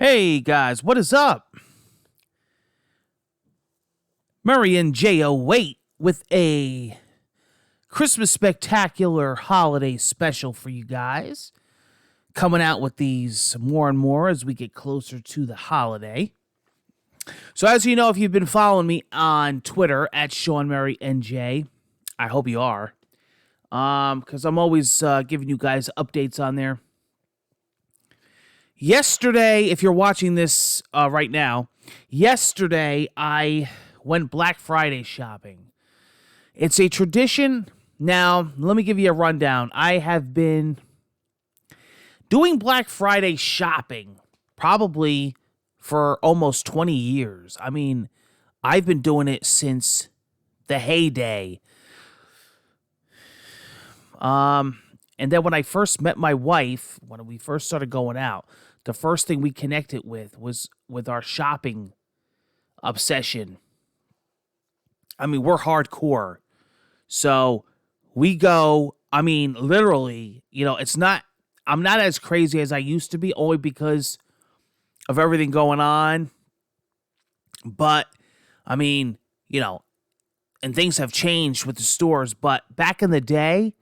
Hey guys, what is up? Murray and J08 with a Christmas spectacular holiday special for you guys. Coming out with these more and more as we get closer to the holiday. So as you know, if you've been following me on Twitter at Sean Murray NJ, I hope you are. Because I'm always giving you guys updates on there. Yesterday, if you're watching this right now, yesterday I went Black Friday shopping. It's a tradition. Now, let me give you a rundown. I have been doing Black Friday shopping probably for almost 20 years. I mean, I've been doing it since the heyday. And then when I first met my wife, when we first started going out, the first thing we connected with was with our shopping obsession. I mean, we're hardcore. So we go, I mean, literally, I'm not as crazy as I used to be, only because of everything going on. But, I mean, and things have changed with the stores. But back in the day,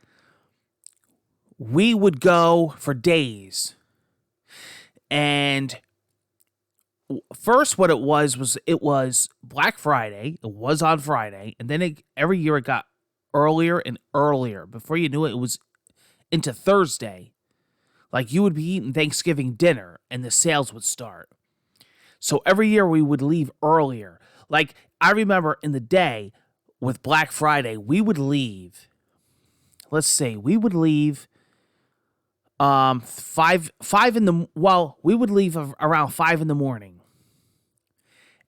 we would go for days. And first what it was Black Friday. It was on Friday. And then every year it got earlier and earlier. Before you knew it, it was into Thursday. Like you would be eating Thanksgiving dinner and the sales would start. So every year we would leave earlier. Like I remember in the day with Black Friday, we would leave. Let's say we would leave we would leave around 5 in the morning.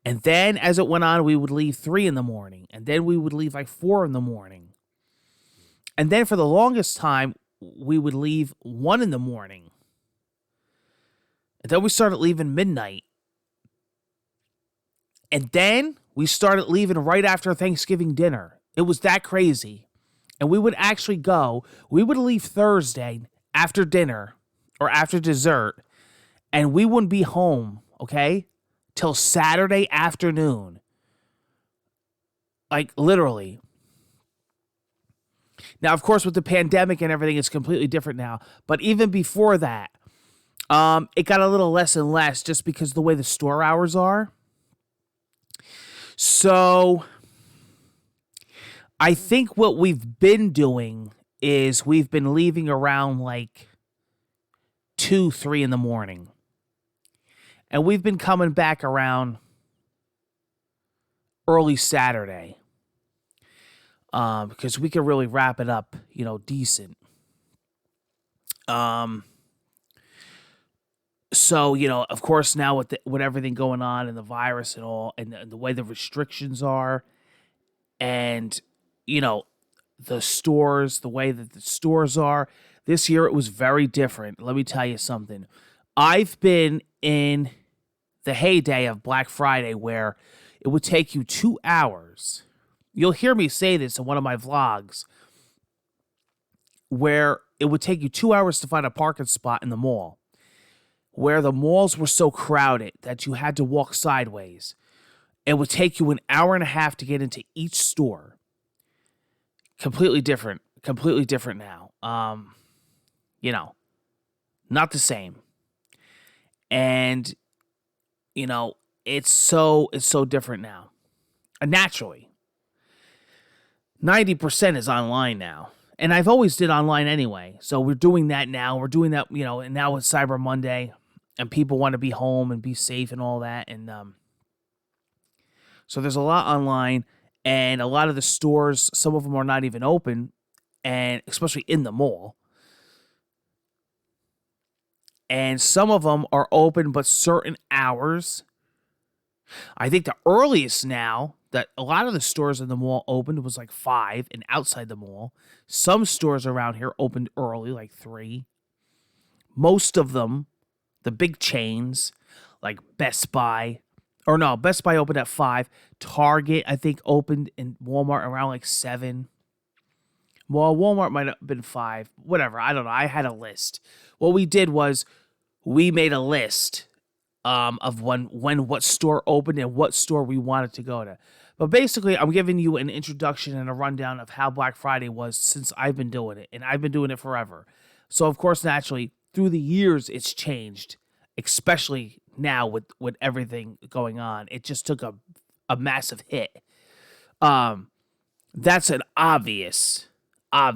And then as it went on, we would leave 3 in the morning. And then we would leave like 4 in the morning. And then for the longest time, we would leave 1 in the morning. And then we started leaving midnight. And then we started leaving right after Thanksgiving dinner. It was that crazy. And we would actually we would leave Thursday after dinner or after dessert, and we wouldn't be home, okay, till Saturday afternoon. Like, literally. Now, of course, with the pandemic and everything, it's completely different now. But even before that, it got a little less and less just because of the way the store hours are. So, I think what we've been doing is we've been leaving around like 2, 3 in the morning. And we've been coming back around early Saturday. Because we can really wrap it up, decent. So, of course, now with everything going on and the virus and all, and the way the restrictions are, and, the stores, the way that the stores are. This year, it was very different. Let me tell you something. I've been in the heyday of Black Friday where it would take you 2 hours. You'll hear me say this in one of my vlogs, where it would take you 2 hours to find a parking spot in the mall, where the malls were so crowded that you had to walk sideways. It would take you an hour and a half to get into each store. Completely different now. Not the same. And, it's so different now. Naturally. 90% is online now. And I've always did online anyway. So we're doing that now. We're doing that, and now with Cyber Monday and people want to be home and be safe and all that. And so there's a lot online. And a lot of the stores, some of them are not even open, and especially in the mall. And some of them are open, but certain hours. I think the earliest now that a lot of the stores in the mall opened was like 5 and outside the mall. Some stores around here opened early, like 3. Most of them, the big chains, like Best Buy, Best Buy opened at 5. Target, I think, opened in Walmart around like 7. Well, Walmart might have been 5. Whatever, I don't know. I had a list. What we did was we made a list of when what store opened and what store we wanted to go to. But basically, I'm giving you an introduction and a rundown of how Black Friday was since I've been doing it, and I've been doing it forever. So of course, naturally, through the years, it's changed, especially now with everything going on. It just took a massive hit. Um, that's an obvious, uh,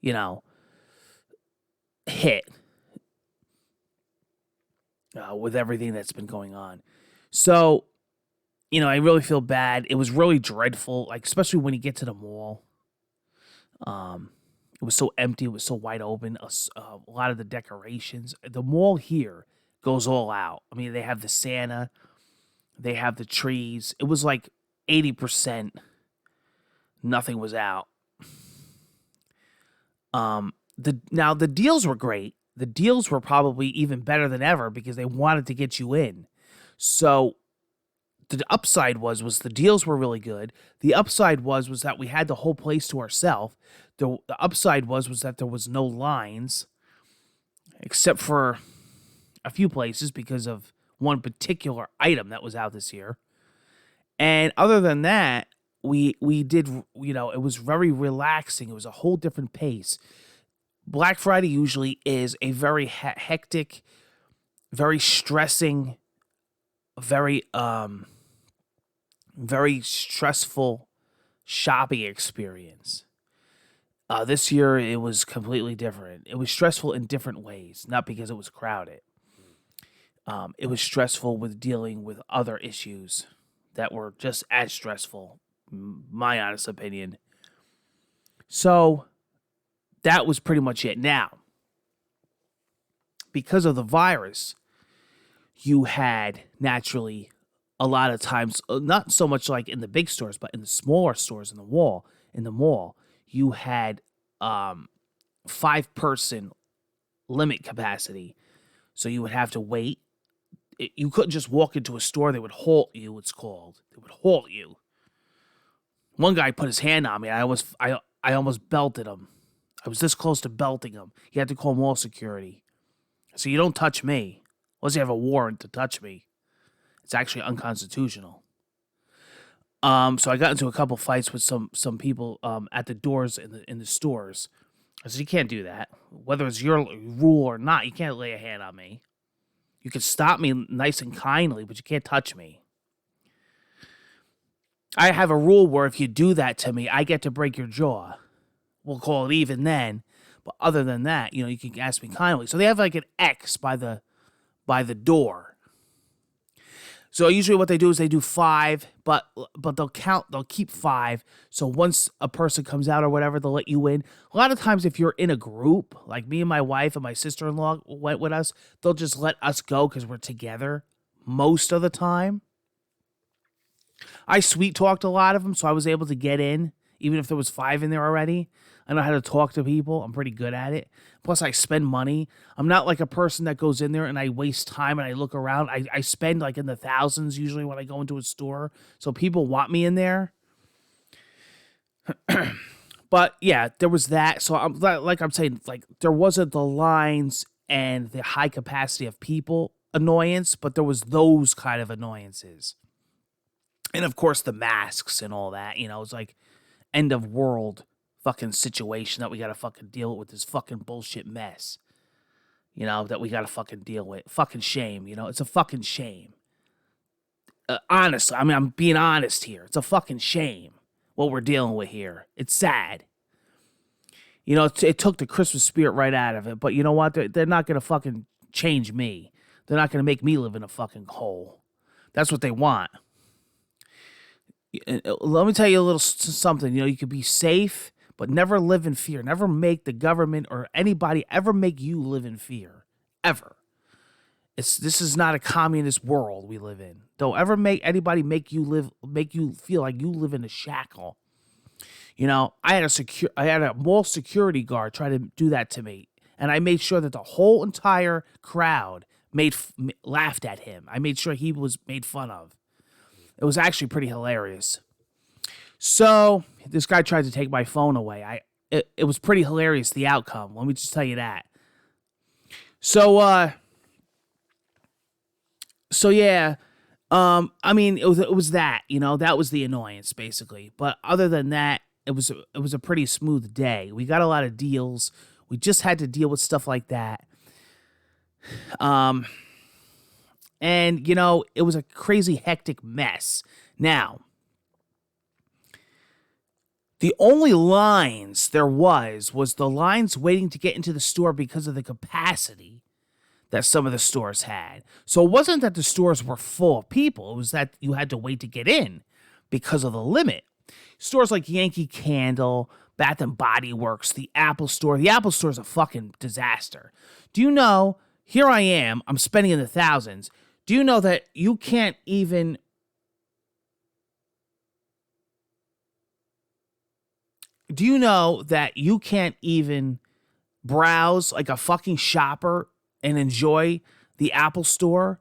you know, hit with everything that's been going on. So, I really feel bad. It was really dreadful, like especially when you get to the mall. Um, it was so empty. It was so wide open. A lot of the decorations. The mall here goes all out. I mean, they have the Santa. They have the trees. It was like 80%. Nothing was out. The deals were great. The deals were probably even better than ever because they wanted to get you in. So the upside was the deals were really good. The upside was that we had the whole place to ourselves. The upside was that there was no lines, except for a few places because of one particular item that was out this year. And other than that, we did, it was very relaxing. It was a whole different pace. Black Friday usually is a very hectic, very stressing, very very stressful shopping experience. This year it was completely different. It was stressful in different ways, not because it was crowded. It was stressful with dealing with other issues that were just as stressful, my honest opinion. So that was pretty much it. Now, because of the virus, you had naturally a lot of times, not so much like in the big stores, but in the smaller stores in the mall, you had 5-person limit capacity. So you would have to wait. You couldn't just walk into a store. They would halt you, it's called. They would halt you. One guy put his hand on me. I almost belted him. I was this close to belting him. He had to call mall security. So you don't touch me. Unless you have a warrant to touch me. It's actually unconstitutional. So I got into a couple fights with some people at the doors in the stores. I said, you can't do that. Whether it's your rule or not, you can't lay a hand on me. You can stop me nice and kindly, but you can't touch me. I have a rule where if you do that to me, I get to break your jaw. We'll call it even then. But other than that, you can ask me kindly. So they have like an X by the door. So usually what they do is they do 5, but they'll keep 5. So once a person comes out or whatever, they'll let you in. A lot of times if you're in a group, like me and my wife and my sister-in-law went with us, they'll just let us go because we're together most of the time. I sweet talked a lot of them, so I was able to get in, even if there was 5 in there already. I know how to talk to people. I'm pretty good at it. Plus, I spend money. I'm not like a person that goes in there and I waste time and I look around. I spend like in the thousands usually when I go into a store. So people want me in there. But yeah, there was that. So I'm saying, like there wasn't the lines and the high capacity of people annoyance, but there was those kind of annoyances. And of course the masks and all that, it's like end of world fucking situation that we gotta fucking deal with this fucking bullshit mess. That we gotta fucking deal with. Fucking shame, it's a fucking shame. Honestly, I mean, I'm being honest here. It's a fucking shame what we're dealing with here. It's sad. It took the Christmas spirit right out of it, but you know what? They're not gonna fucking change me. They're not gonna make me live in a fucking hole. That's what they want. Let me tell you a little something. You can be safe, but never live in fear. Never make the government or anybody ever make you live in fear. Ever. This is not a communist world we live in. Don't ever make anybody make you feel like you live in a shackle. I had a mall security guard try to do that to me, and I made sure that the whole entire crowd laughed at him. I made sure he was made fun of. It was actually pretty hilarious. So this guy tried to take my phone away. It was pretty hilarious, the outcome. Let me just tell you that. So So yeah, I mean, it was that, that was the annoyance basically. But other than that, it was a pretty smooth day. We got a lot of deals. We just had to deal with stuff like that. Um, and it was a crazy hectic mess. Now, the only lines there was the lines waiting to get into the store because of the capacity that some of the stores had. So it wasn't that the stores were full of people, it was that you had to wait to get in because of the limit. Stores like Yankee Candle, Bath and Body Works, the Apple Store. The Apple Store is a fucking disaster. Do you know, here I am, I'm spending in the thousands. Do you know that you can't even browse like a fucking shopper and enjoy the Apple Store?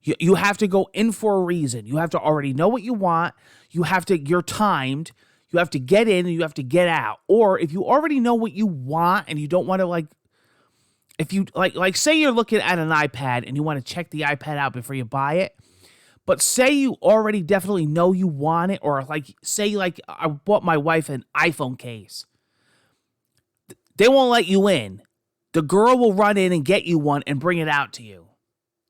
You have to go in for a reason. You have to already know what you want. You're timed. You have to get in and you have to get out. Or if you already know what you want and you don't want to if you say you're looking at an iPad and you want to check the iPad out before you buy it, but say you already definitely know you want it, or say I bought my wife an iPhone case. They won't let you in. The girl will run in and get you one and bring it out to you.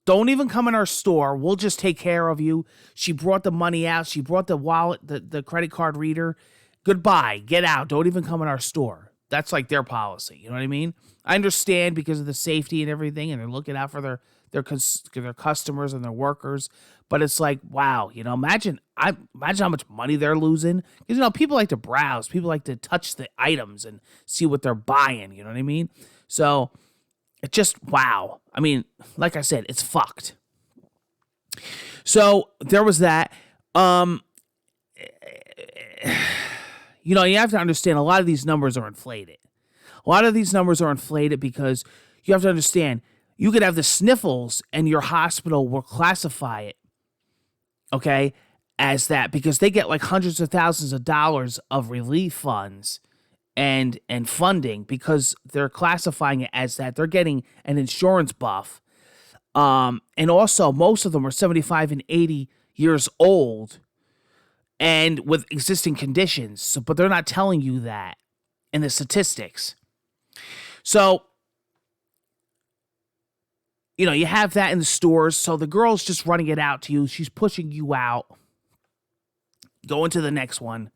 Don't even come in our store. We'll just take care of you. She brought the money out. She brought the wallet, the credit card reader. Goodbye. Get out. Don't even come in our store. That's like their policy. You know what I mean? I understand because of the safety and everything, and they're looking out for their customers and their workers. But it's like, wow, imagine how much money they're losing. Because people like to browse, people like to touch the items and see what they're buying. You know what I mean? So it's just wow. I mean, like I said, it's fucked. So there was that. You have to understand a lot of these numbers are inflated. A lot of these numbers are inflated because you have to understand you could have the sniffles and your hospital will classify it, okay, as that because they get like hundreds of thousands of dollars of relief funds and funding because they're classifying it as that. They're getting an insurance buff. And also most of them are 75 and 80 years old and with existing conditions. So, but they're not telling you that in the statistics. So, you have that in the stores. So the girl's just running it out to you. She's pushing you out. Going to the next one.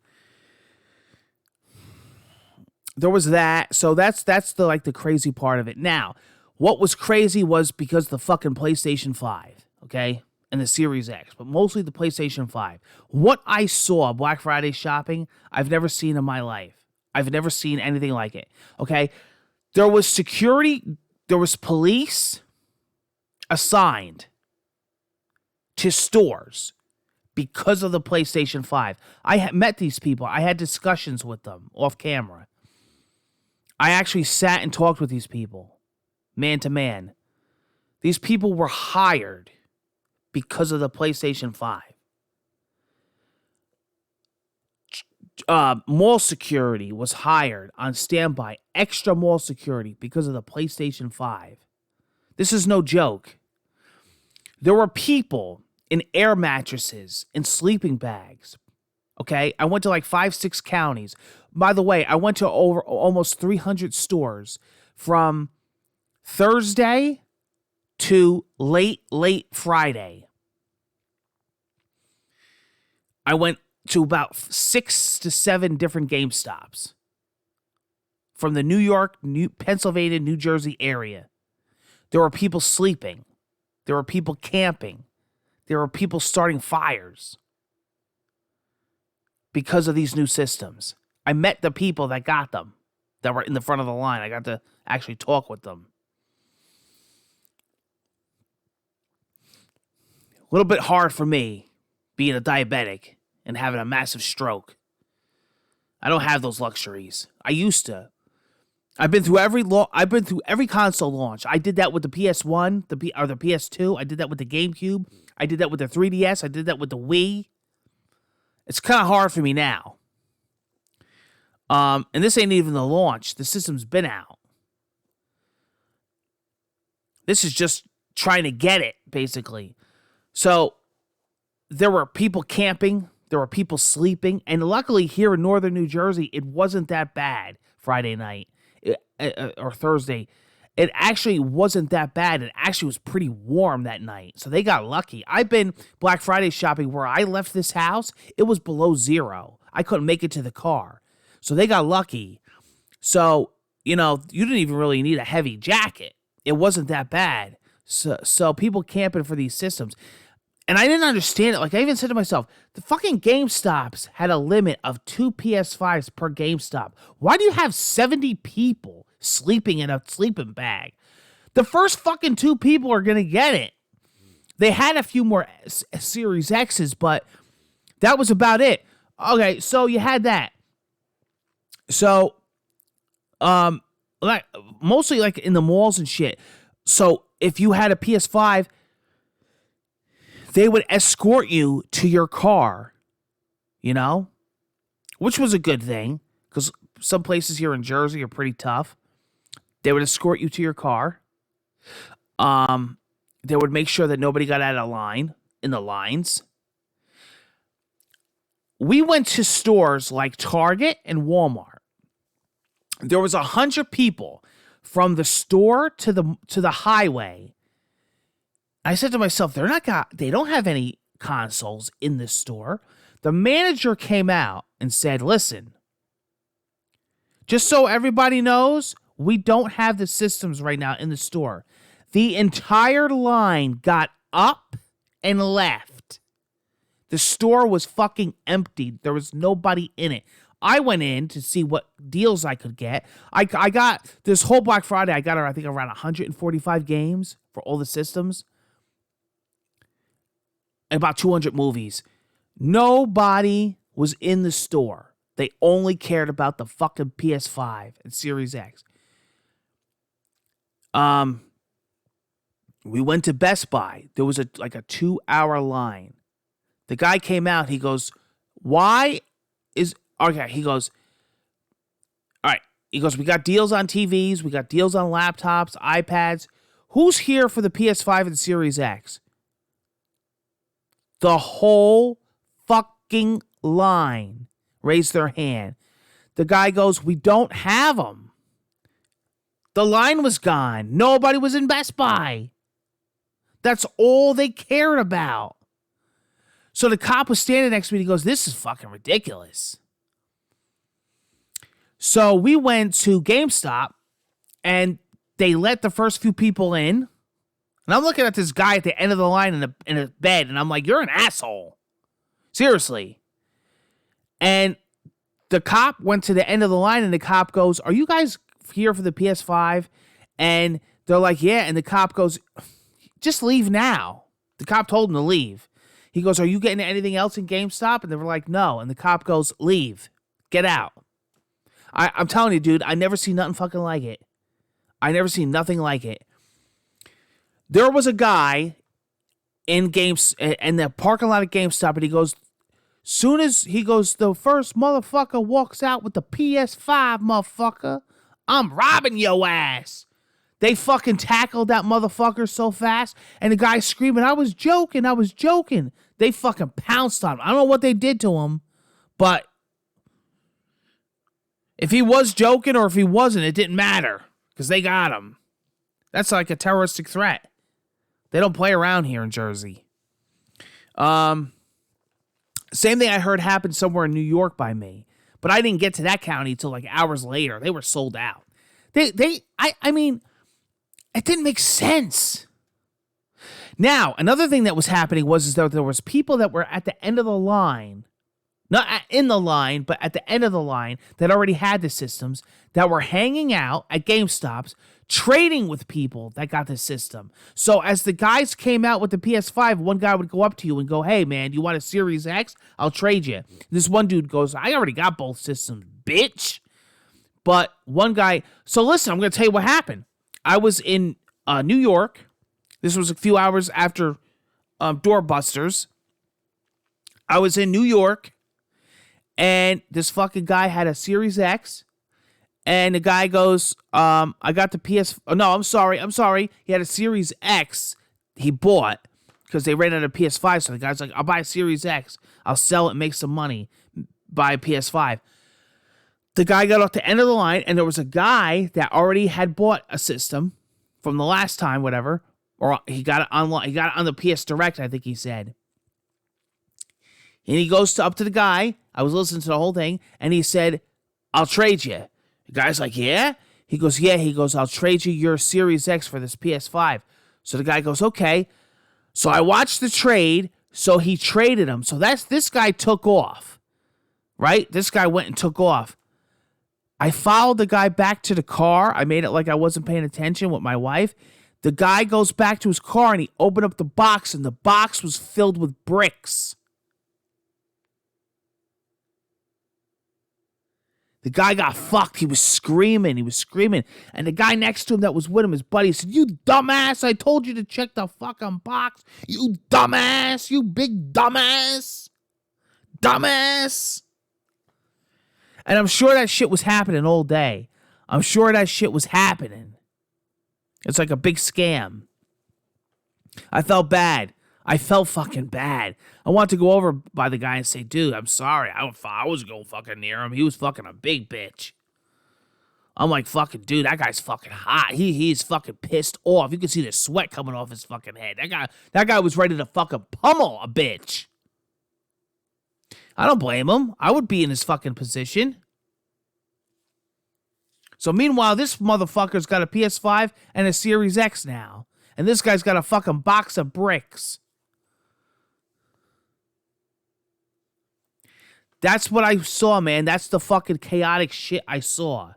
There was that. So that's the crazy part of it. Now, what was crazy was because the fucking PlayStation 5, okay? And the Series X, but mostly the PlayStation 5. What I saw Black Friday shopping, I've never seen in my life. I've never seen anything like it, okay? There was security, there was police assigned to stores because of the PlayStation 5. I met these people. I had discussions with them off camera. I actually sat and talked with these people, man to man. These people were hired because of the PlayStation 5. Mall security was hired on standby, extra mall security because of the PlayStation 5. This is no joke. There were people in air mattresses, in sleeping bags. Okay, I went to like 5-6 counties. By the way, I went to over almost 300 stores from Thursday to late Friday. I went to about 6 to 7 different GameStops from the New York, Pennsylvania, New Jersey area. There were people sleeping. There were people camping. There were people starting fires because of these new systems. I met the people that got them, that were in the front of the line. I got to actually talk with them. A little bit hard for me being a diabetic and having a massive stroke. I don't have those luxuries. I used to. I've been through every console launch. I did that with the PS1, the PS2. I did that with the GameCube. I did that with the 3DS. I did that with the Wii. It's kind of hard for me now. And this ain't even the launch. The system's been out. This is just trying to get it, basically. So there were people camping, there were people sleeping, and luckily here in northern New Jersey, it wasn't that bad Friday night or Thursday. It actually wasn't that bad. It actually was pretty warm that night. So they got lucky. I've been Black Friday shopping where I left this house. It was below zero. I couldn't make it to the car. So they got lucky. So, you didn't even really need a heavy jacket. It wasn't that bad. So people camping for these systems. And I didn't understand it. Like, I even said to myself, the fucking GameStops had a limit of 2 PS5s per GameStop. Why do you have 70 people sleeping in a sleeping bag? The first fucking 2 people are going to get it. They had a few more Series X's, but that was about it. Okay, so you had that. So, mostly like in the malls and shit. So if you had a PS5, they would escort you to your car, which was a good thing because some places here in Jersey are pretty tough. They would escort you to your car. They would make sure that nobody got out of line in the lines. We went to stores like Target and Walmart. There was 100 people from the store to the highway. I said to myself, they don't have any consoles in this store. The manager came out and said, listen, just so everybody knows, we don't have the systems right now in the store. The entire line got up and left. The store was fucking empty. There was nobody in it. I went in to see what deals I could get. I got this whole Black Friday. I got, I think, around 145 games for all the systems. And about 200 movies. Nobody was in the store. They only cared about the fucking PS5 and Series X. We went to Best Buy. There was a 2-hour line. The guy came out. He goes, okay. He goes, all right. He goes, we got deals on TVs. We got deals on laptops, iPads. Who's here for the PS5 and Series X? The whole fucking line raised their hand. The guy goes, we don't have them. The line was gone. Nobody was in Best Buy. That's all they cared about. So the cop was standing next to me. He goes, this is fucking ridiculous. So we went to GameStop and they let the first few people in. And I'm looking at this guy at the end of the line in a bed, and I'm like, you're an asshole. Seriously. And the cop went to the end of the line, and the cop goes, are you guys here for the PS5? And they're like, yeah. And the cop goes, just leave now. The cop told him to leave. He goes, are you getting anything else in GameStop? And they were like, no. And the cop goes, leave. Get out. I'm telling you, dude, I never seen nothing fucking like it. I never seen nothing like it. There was a guy in the parking lot of GameStop, and he goes, soon as he goes, the first motherfucker walks out with the PS5, motherfucker, I'm robbing your ass. They fucking tackled that motherfucker so fast, and the guy screaming, I was joking. They fucking pounced on him. I don't know what they did to him, but if he was joking or if he wasn't, it didn't matter, because they got him. That's like a terroristic threat. They don't play around here in Jersey. Same thing I heard happened somewhere in New York by me. But I didn't get to that county until like hours later. They were sold out. I mean, it didn't make sense. Now, another thing that was happening was that there was people that were at the end of the line, not in the line, but at the end of the line that already had the systems that were hanging out at GameStops, trading with people that got the system. So as the guys came out with the PS5, one guy would go up to you and go, hey, man, you want a Series X? I'll trade you. This one dude goes, I already got both systems, bitch. But one guy, so listen, I'm going to tell you what happened. I was in New York. This was a few hours after Doorbusters. I was in New York, and this fucking guy had a Series X. And the guy goes, I got the PS... Oh, no, I'm sorry. He had a Series X he bought. because they ran out of PS5. So the guy's like, I'll buy a Series X. I'll sell it, make some money, buy a PS5. The guy got off the end of the line, and there was a guy that already had bought a system from the last time, whatever, or he got it online. He got it on the PS Direct, I think he said. And he goes up to the guy. I was listening to the whole thing, and he said, I'll trade you. The guy's like, yeah? He goes, yeah. He goes, I'll trade you your Series X for this PS5. So the guy goes, okay. So I watched the trade. So he traded him. So this guy took off, right? This guy went and took off. I followed the guy back to the car. I made it like I wasn't paying attention with my wife. The guy goes back to his car, and he opened up the box, and the box was filled with bricks. The guy got fucked. He was screaming. And the guy next to him that was with him, his buddy, said, you dumbass, I told you to check the fucking box. You dumbass. You big dumbass. Dumbass. And I'm sure that shit was happening all day. I'm sure that shit was happening. It's like a big scam. I felt bad. I felt fucking bad. I wanted to go over by the guy and say, dude, I'm sorry. I was going fucking near him. He was fucking a big bitch. I'm like, fucking, dude, that guy's fucking hot. He's fucking pissed off. You can see the sweat coming off his fucking head. That guy was ready to fucking pummel a bitch. I don't blame him. I would be in his fucking position. So meanwhile, this motherfucker's got a PS5 and a Series X now. And this guy's got a fucking box of bricks. That's what I saw, man. That's the fucking chaotic shit I saw.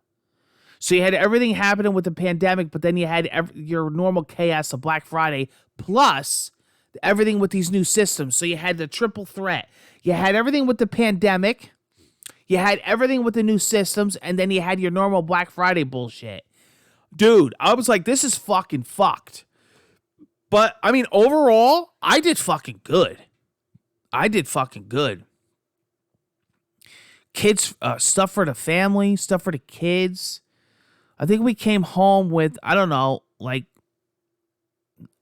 So you had everything happening with the pandemic, but then you had your normal chaos of Black Friday, plus everything with these new systems. So you had the triple threat. You had everything with the pandemic. You had everything with the new systems, and then you had your normal Black Friday bullshit. Dude, I was like, this is fucking fucked. But, I mean, overall, I did fucking good. Kids, stuff for the family, stuff for the kids. I think we came home with, I don't know, like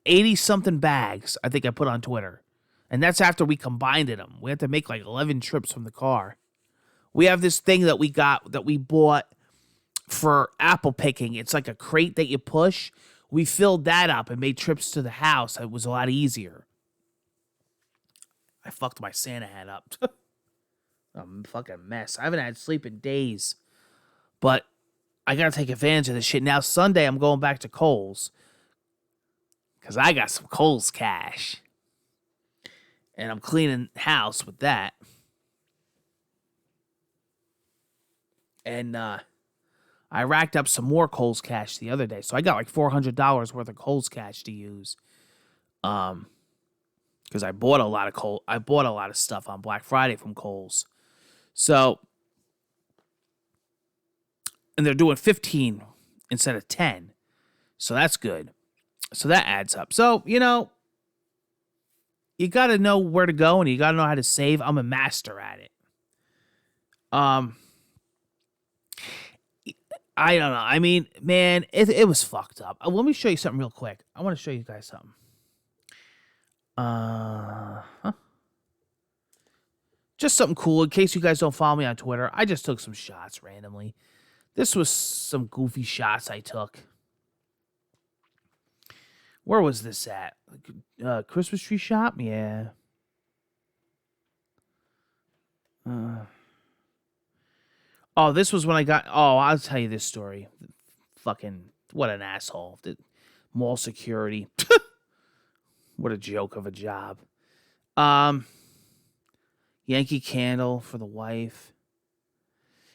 80-something bags, I think I put on Twitter. And that's after we combined them. We had to make like 11 trips from the car. We have this thing that we bought for apple picking. It's like a crate that you push. We filled that up and made trips to the house. It was a lot easier. I fucked my Santa hat up. I'm a fucking mess. I haven't had sleep in days. But I gotta take advantage of this shit. Now Sunday I'm going back to Kohl's. Because I got some Kohl's cash. And I'm cleaning house with that. And I racked up some more Kohl's cash the other day. So I got like $400 worth of Kohl's cash to use. Because I bought a lot of stuff on Black Friday from Kohl's. So, and they're doing 15 instead of 10. So that's good. So that adds up. So, you know, you got to know where to go and you got to know how to save. I'm a master at it. I don't know. I mean, man, it was fucked up. Let me show you something real quick. I want to show you guys something. Just something cool in case you guys don't follow me on Twitter. I just took some shots randomly. This was some goofy shots I took. Where was this at? Christmas tree shop? Yeah. Oh, this was when I got... Oh, I'll tell you this story. Fucking... What an asshole. The mall security. What a joke of a job. Yankee Candle for the wife.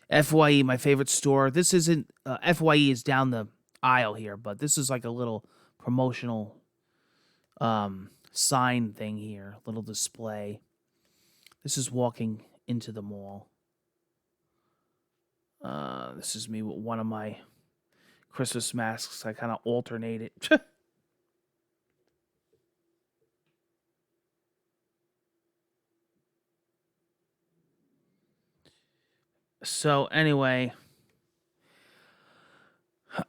FYE, my favorite store. This isn't... FYE is down the aisle here, but this is like a little promotional sign thing here. Little display. This is walking into the mall. This is me with one of my Christmas masks. I kind of alternate it. So anyway,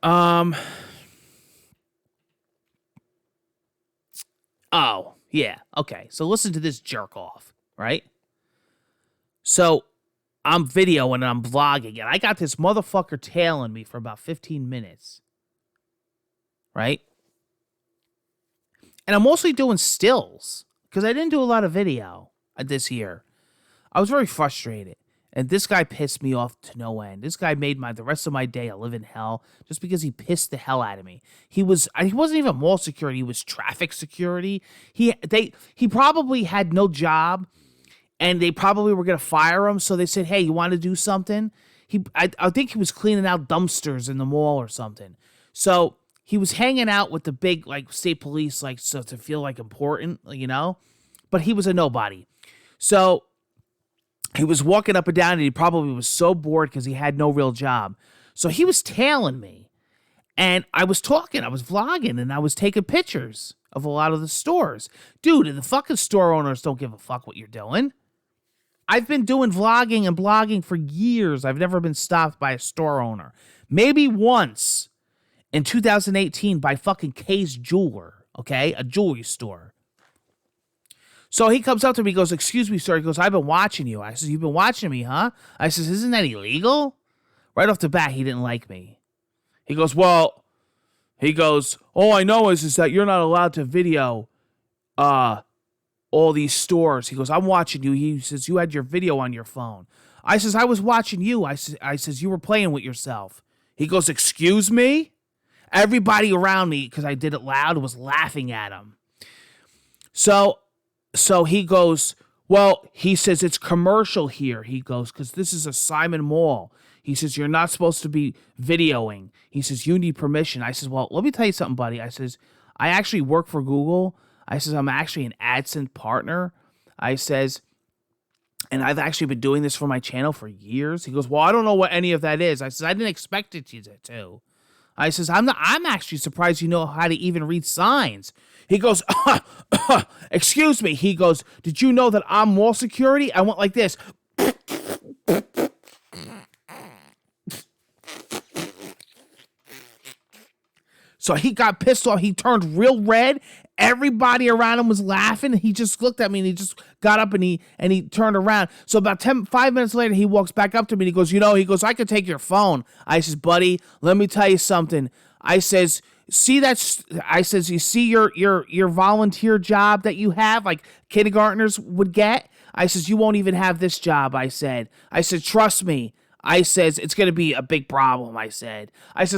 oh, Yeah, okay. So listen to this jerk off, right? So I'm videoing and I'm vlogging, and I got this motherfucker tailing me for about 15 minutes, right? And I'm mostly doing stills because I didn't do a lot of video this year. I was very frustrated. And this guy pissed me off to no end. This guy made the rest of my day a living hell just because he pissed the hell out of me. He wasn't even mall security, he was traffic security. He probably had no job and they probably were gonna fire him, so they said, "Hey, you want to do something?" I think he was cleaning out dumpsters in the mall or something. So he was hanging out with the big like state police, like so to feel like important, you know. But he was a nobody. So he was walking up and down, and he probably was so bored because he had no real job. So he was tailing me, and I was talking, I was vlogging, and I was taking pictures of a lot of the stores. Dude, and the fucking store owners don't give a fuck what you're doing. I've been doing vlogging and blogging for years. I've never been stopped by a store owner. Maybe once in 2018 by fucking Kay's Jeweler, okay? A jewelry store. So he comes up to me, he goes, "Excuse me, sir." He goes, "I've been watching you." I says, "You've been watching me, huh?" I says, "Isn't that illegal?" Right off the bat, he didn't like me. He goes, "Well," he goes, "all I know is that you're not allowed to video all these stores." He goes, "I'm watching you." He says, "You had your video on your phone." I says, "I was watching you." I says, "You were playing with yourself." He goes, "Excuse me?" Everybody around me, because I did it loud, was laughing at him. So he goes, "Well," he says, "it's commercial here." He goes, "because this is a Simon Mall." He says, "You're not supposed to be videoing." He says, "You need permission." I says, "Well, let me tell you something, buddy." I says, "I actually work for Google." I says, "I'm actually an AdSense partner." I says, "And I've actually been doing this for my channel for years." He goes, "Well, I don't know what any of that is." I says, "I didn't expect it to." I says, I'm actually surprised you know how to even read signs." He goes, "Excuse me." He goes, "Did you know that I'm mall security?" I went like this. So he got pissed off. He turned real red. Everybody around him was laughing. He just looked at me and he just got up and he turned around. So about 5 minutes later, he walks back up to me and he goes, he goes, "I could take your phone." I says, "Buddy, let me tell you something." I says, I says, "You see your volunteer job that you have, like kindergartners would get?" I says, "You won't even have this job." I said, "Trust me." I says, "It's going to be a big problem." I says,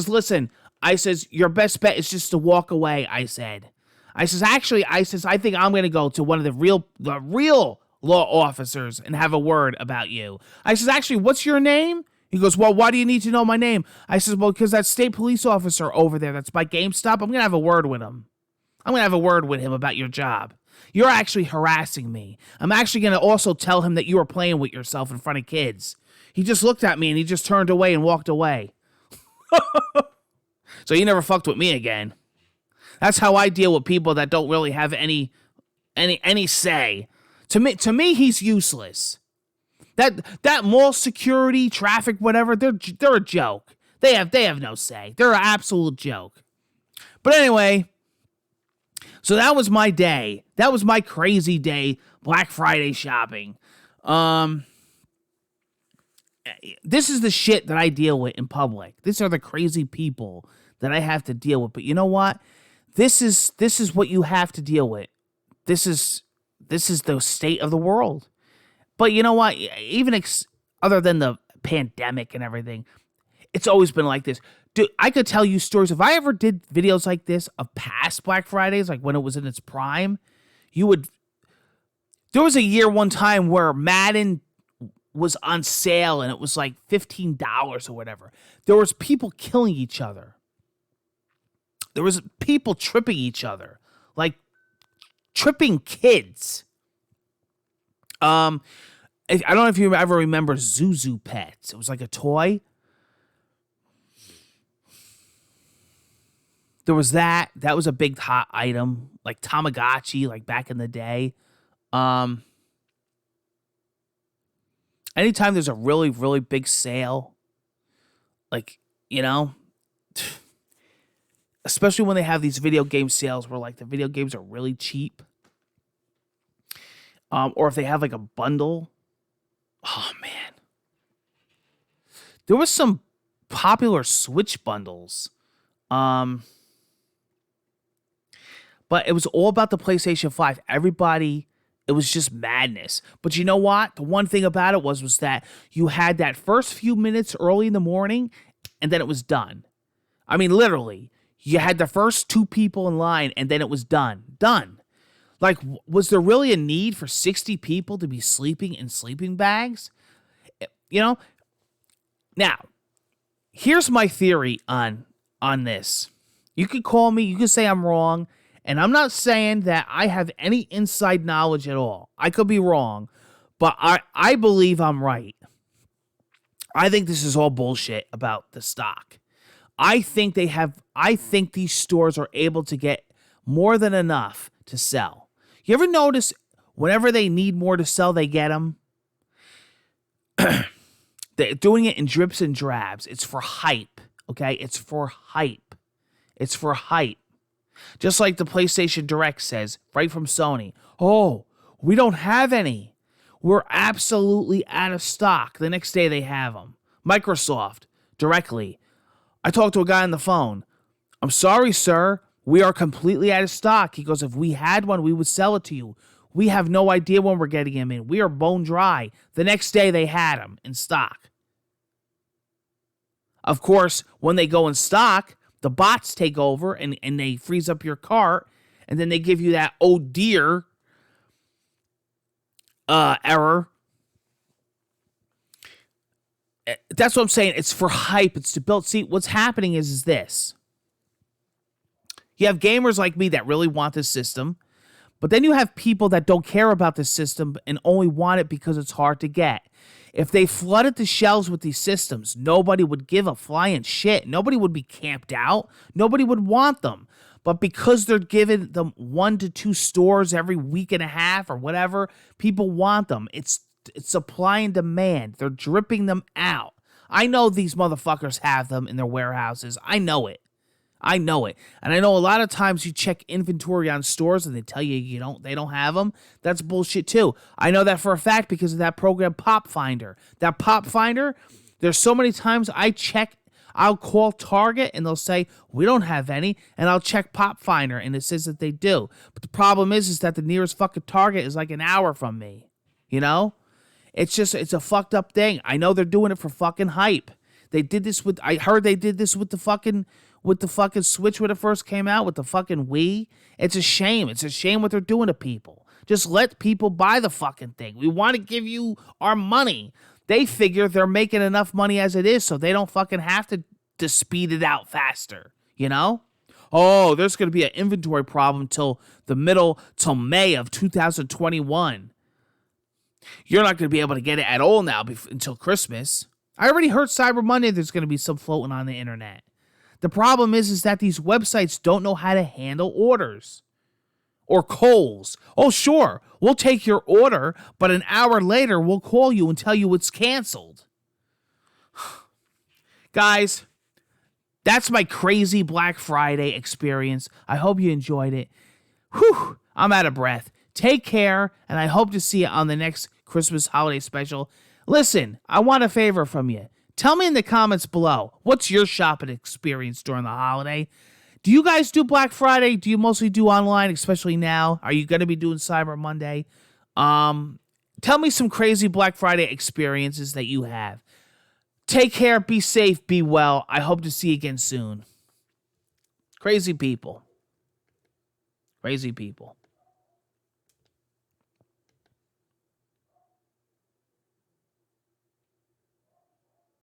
"Listen," I says, "your best bet is just to walk away." I said, "Actually," I think I'm going to go to one of the real law officers and have a word about you." I says, "Actually, what's your name?" He goes, "Well, why do you need to know my name?" I says, "Well, because that state police officer over there that's by GameStop, I'm going to have a word with him. I'm going to have a word with him about your job. You're actually harassing me. I'm actually going to also tell him that you were playing with yourself in front of kids." He just looked at me and he just turned away and walked away. So he never fucked with me again. That's how I deal with people that don't really have any say. To me, he's useless. That mall security, traffic, whatever, they're a joke. They have no say. They're an absolute joke. But anyway, so that was my day. That was my crazy day, Black Friday shopping. This is the shit that I deal with in public. These are the crazy people that I have to deal with. But you know what? This is what you have to deal with. This is the state of the world. But you know what? Even other than the pandemic and everything, it's always been like this. Dude, I could tell you stories. If I ever did videos like this of past Black Fridays, like when it was in its prime, there was a year one time where Madden was on sale and it was like $15 or whatever. There was people killing each other. There was people tripping each other, like tripping kids. I don't know if you ever remember Zuzu Pets. It was like a toy. There was that. That was a big hot item, like Tamagotchi, like back in the day. Anytime there's a really, really big sale, like, especially when they have these video game sales where like the video games are really cheap. or if they have like a bundle. Oh man, there was some popular Switch bundles. Um, but it was all about the PlayStation 5. Everybody, it was just madness. But you know what? The one thing about it was that you had that first few minutes early in the morning, and then it was done. I mean, literally, you had the first two people in line, and then it was done. Done. Like, was there really a need for 60 people to be sleeping in sleeping bags? You know? Now, here's my theory on this. You could call me, you could say I'm wrong, and I'm not saying that I have any inside knowledge at all. I could be wrong, but I believe I'm right. I think this is all bullshit about the stock. I think these stores are able to get more than enough to sell. You ever notice whenever they need more to sell, they get them? They're doing it in drips and drabs. It's for hype, okay? It's for hype. It's for hype. Just like the PlayStation Direct says, right from Sony. Oh, we don't have any. We're absolutely out of stock. The next day they have them. Microsoft, directly. I talked to a guy on the phone. I'm sorry, sir. We are completely out of stock. He goes, if we had one, we would sell it to you. We have no idea when we're getting them in. We are bone dry. The next day they had them in stock. Of course, when they go in stock, the bots take over and they freeze up your cart, and then they give you that oh dear error. That's what I'm saying. It's for hype. It's to build. See, what's happening is this. You have gamers like me that really want this system, but then you have people that don't care about this system and only want it because it's hard to get. If they flooded the shelves with these systems, nobody would give a flying shit. Nobody would be camped out. Nobody would want them. But because they're giving them 1 to 2 stores every week and a half or whatever, people want them. It's supply and demand. They're dripping them out. I know these motherfuckers have them in their warehouses. I know it. And I know a lot of times you check inventory on stores and they tell you they don't have them. That's bullshit too. I know that for a fact because of that program Pop Finder. That Pop Finder, there's so many times I'll call Target and they'll say, we don't have any, and I'll check Pop Finder and it says that they do. But the problem is that the nearest fucking Target is like an hour from me. You know? It's a fucked up thing. I know they're doing it for fucking hype. I heard they did this with the fucking Switch when it first came out, with the fucking Wii. It's a shame. It's a shame what they're doing to people. Just let people buy the fucking thing. We want to give you our money. They figure they're making enough money as it is, so they don't fucking have to speed it out faster, you know? Oh, there's going to be an inventory problem till May of 2021. You're not going to be able to get it at all now until Christmas. I already heard Cyber Monday there's going to be some floating on the internet. The problem is that these websites don't know how to handle orders. Or Kohl's. Oh, sure, we'll take your order, but an hour later we'll call you and tell you it's canceled. Guys, that's my crazy Black Friday experience. I hope you enjoyed it. Whew, I'm out of breath. Take care, and I hope to see you on the next Christmas holiday special. Listen, I want a favor from you. Tell me in the comments below, what's your shopping experience during the holiday? Do you guys do Black Friday? Do you mostly do online, especially now? Are you going to be doing Cyber Monday? Tell me some crazy Black Friday experiences that you have. Take care, be safe, be well. I hope to see you again soon. Crazy people. Crazy people.